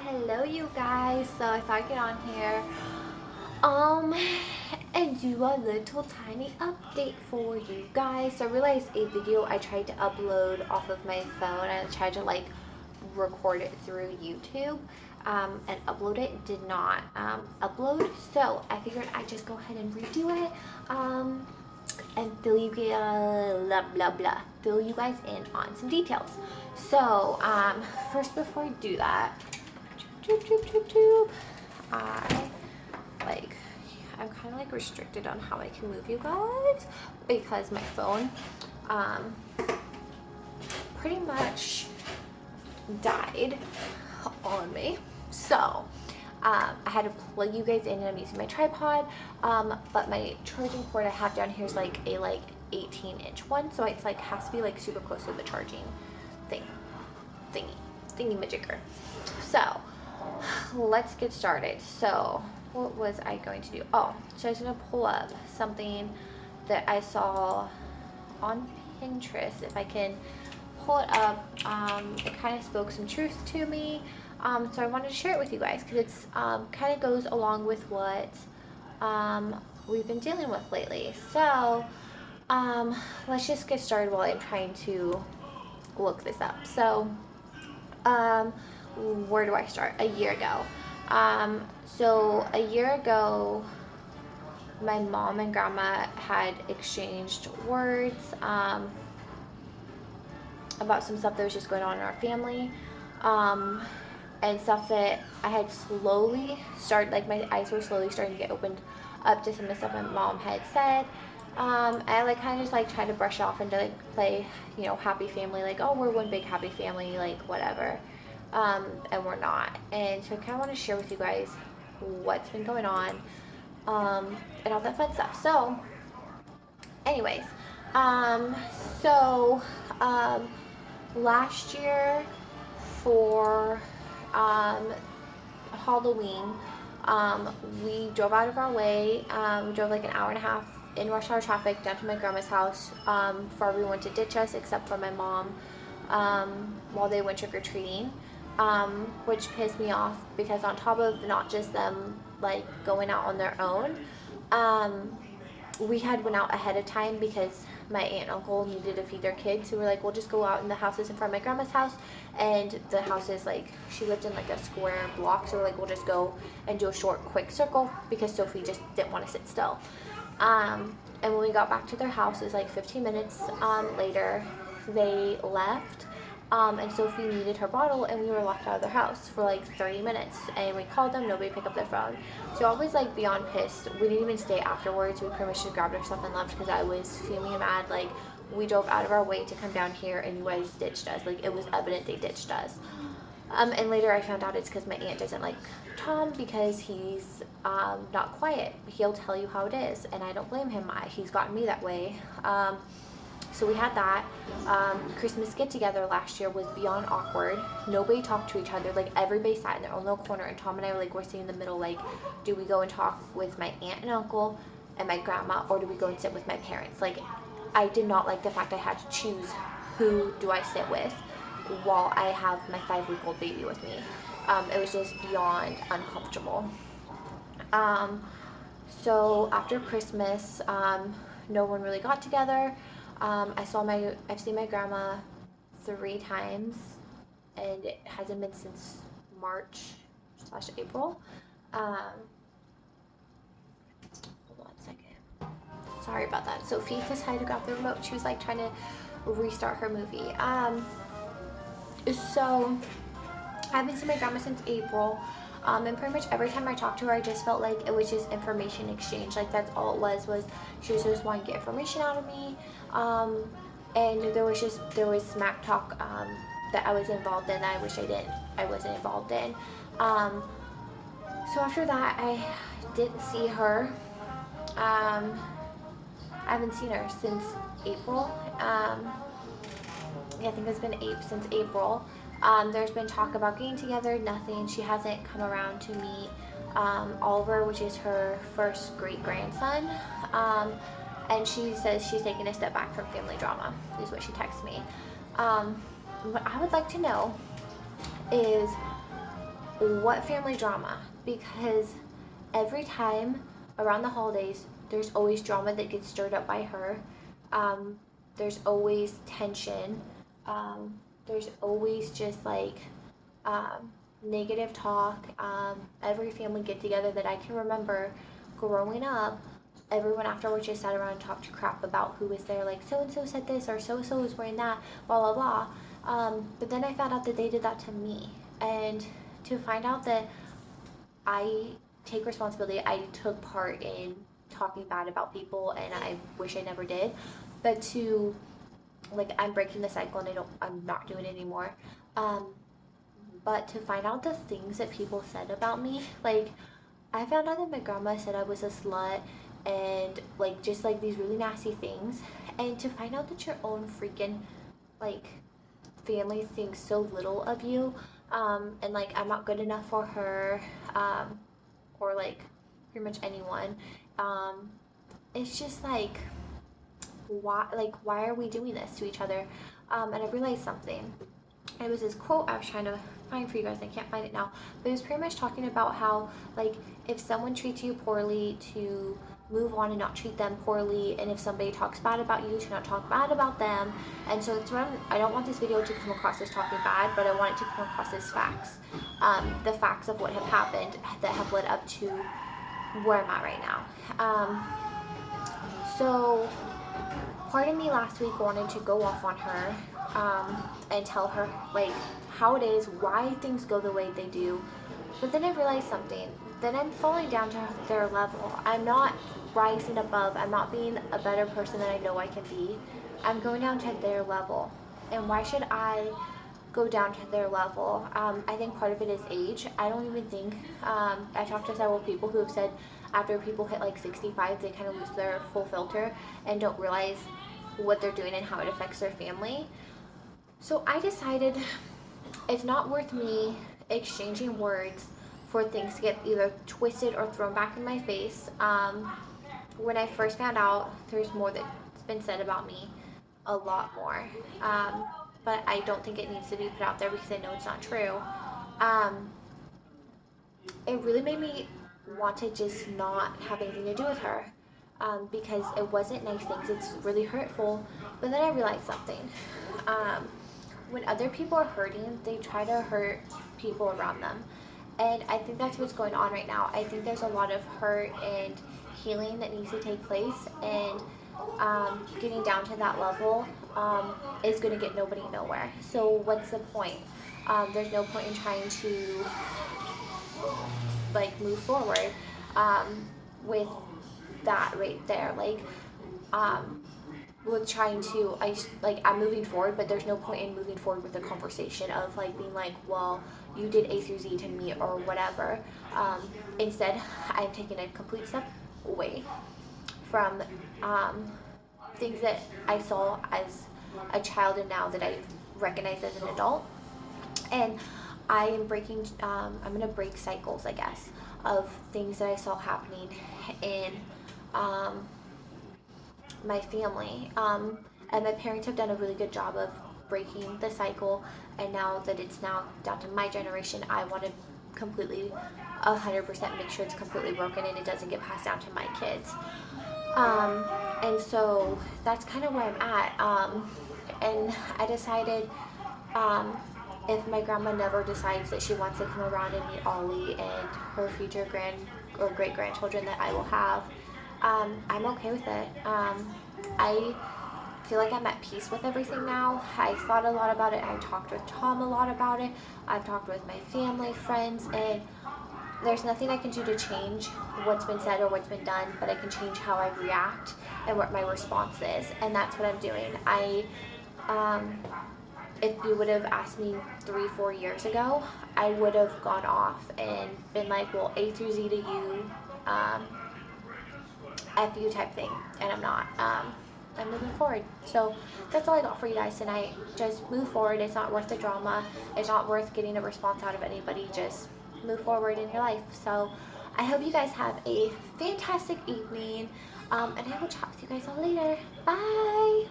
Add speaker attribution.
Speaker 1: Hello you guys. So I thought I'd get on here um and do a little tiny update for you guys. So I realized a video I tried to upload off of my phone and I tried to like record it through YouTube and upload it, did not upload. So I figured I'd just go ahead and redo it and fill you blah blah blah, fill you guys in on some details. So first, before I do that, I like I'm kind of like restricted on how I can move you guys because my phone pretty much died on me. So I had to plug you guys in and I'm using my tripod, but my charging cord I have down here is like a 18-inch one, so it's like has to be like super close to the charging thingy majigger. So let's get started. So what was I going to do? Oh, so I was going to pull up something that I saw on Pinterest. If I can pull it up, it kind of spoke some truth to me. So I wanted to share it with you guys because it's kind of goes along with what we've been dealing with lately. So let's just get started while I'm trying to look this up. So where do I start? A year ago. So a year ago, my mom and grandma had exchanged words about some stuff that was just going on in our family, and stuff that I had slowly started, like my eyes were slowly starting to get opened up to some of the stuff my mom had said. I like kind of just like tried to brush it off and to like play, you know, happy family, like, oh, we're one big happy family, like whatever. And we're not. And so I kind of want to share with you guys what's been going on, and all that fun stuff. So anyways, so last year for Halloween, we drove out of our way. We drove like an hour and a half in rush hour traffic down to my grandma's house for everyone to ditch us except for my mom while they went trick-or-treating, which pissed me off because on top of not just them like going out on their own, we had went out ahead of time because my aunt and uncle needed to feed their kids, so we're like, we'll just go out in the houses in front of my grandma's house, and the house is like, she lived in like a square block, so we're like, we'll just go and do a short quick circle because Sophie just didn't want to sit still. And when we got back to their house, it was like 15 minutes later, they left, and Sophie needed her bottle, and we were locked out of their house for like 30 minutes, and we called them, nobody picked up their phone. So I was like beyond pissed. We didn't even stay afterwards. We pretty much just grabbed our stuff and left because I was fuming mad. Like, we drove out of our way to come down here and you guys ditched us. Like, it was evident they ditched us. And later I found out it's because my aunt doesn't like Tom because he's not quiet. He'll tell you how it is, and I don't blame him. He's gotten me that way. So we had that. Christmas get-together last year was beyond awkward. Nobody talked to each other. Like, everybody sat in their own little corner, and Tom and I were like, we're sitting in the middle, like, do we go and talk with my aunt and uncle and my grandma, or do we go and sit with my parents? Like, I did not like the fact I had to choose who do I sit with while I have my 5-week-old baby with me. It was just beyond uncomfortable. So after Christmas, no one really got together. I've seen my grandma 3 times, and it hasn't been since March/April. Hold on a second. Sorry about that. Sophie decided to grab the remote. She was like trying to restart her movie. So I haven't seen my grandma since April. And pretty much every time I talked to her, I just felt like it was just information exchange. Like, that's all it was she was just wanting to get information out of me. And there was smack talk that I was involved in that I wish I wasn't involved in. So after that, I didn't see her. I haven't seen her since April. I think it's been since April. There's been talk about getting together, nothing. She hasn't come around to meet Oliver, which is her first great-grandson. And she says she's taking a step back from family drama, is what she texted me. What I would like to know is What family drama? Because every time around the holidays, there's always drama that gets stirred up by her. Um, there's always tension. There's always just like um, negative talk. Every family get together that I can remember growing up, everyone afterwards just sat around and talked crap about who was there. Like, so and so said this, or so and so was wearing that, blah blah blah. But then I found out that they did that to me, and to find out that I take responsibility, I took part in talking bad about people, and I wish I never did. But to like, I'm breaking the cycle, and I'm not doing it anymore. Um, but to find out the things that people said about me, like, I found out that my grandma said I was a slut and like just like these really nasty things. And to find out that your own freaking like family thinks so little of you, and like I'm not good enough for her, or like pretty much anyone. Um, it's just why are we doing this to each other? And I realized something. It was this quote I was trying to find for you guys. I can't find it now, but it was pretty much talking about how like if someone treats you poorly, to move on and not treat them poorly, and if somebody talks bad about you, to not talk bad about them. And so it's when I don't want this video to come across as talking bad, but I want it to come across as facts, the facts of what have happened that have led up to where I'm at right now. So part of me last week wanted to go off on her, and tell her like how it is, why things go the way they do. But then I realized something. Then I'm falling down to their level. I'm not rising above. I'm not being a better person than I know I can be. I'm going down to their level. And why should I go down to their level? I think part of it is age. I don't even think, I talked to several people who have said after people hit like 65, they kind of lose their full filter and don't realize what they're doing and how it affects their family. So I decided it's not worth me exchanging words for things to get either twisted or thrown back in my face. When I first found out, there's more that's been said about me, a lot more. But I don't think it needs to be put out there because I know it's not true. It really made me want to just not have anything to do with her, because it wasn't nice things. It's really hurtful. But then I realized something. When other people are hurting, they try to hurt people around them. And I think that's what's going on right now. I think there's a lot of hurt and healing that needs to take place, and getting down to that level is going to get nobody nowhere. So what's the point? There's no point in trying to like move forward with that right there. Like, with trying to, I'm moving forward, but there's no point in moving forward with the conversation of like being like, well, you did A through Z to me or whatever. Instead, I'm taking a complete step away from things that I saw as a child and now that I recognize as an adult. And I am breaking, I'm gonna break cycles, I guess, of things that I saw happening in my family. And my parents have done a really good job of breaking the cycle, and now that it's now down to my generation, I want to completely 100% make sure it's completely broken and it doesn't get passed down to my kids. And so that's kind of where I'm at. And I decided, if my grandma never decides that she wants to come around and meet Ollie and her future great grandchildren that I will have, I'm okay with it. I feel like I'm at peace with everything now. I thought a lot about it. I talked with Tom a lot about it. I've talked with my family, friends, and there's nothing I can do to change what's been said or what's been done, but I can change how I react and what my response is, and that's what I'm doing. If you would have asked me 3-4 years ago, I would have gone off and been like, well, A through Z to you, F you type thing, and I'm not. I'm moving forward. So that's all I got for you guys tonight. Just move forward. It's not worth the drama. It's not worth getting a response out of anybody. Just move forward in your life. So I hope you guys have a fantastic evening, and I will talk to you guys all later. Bye!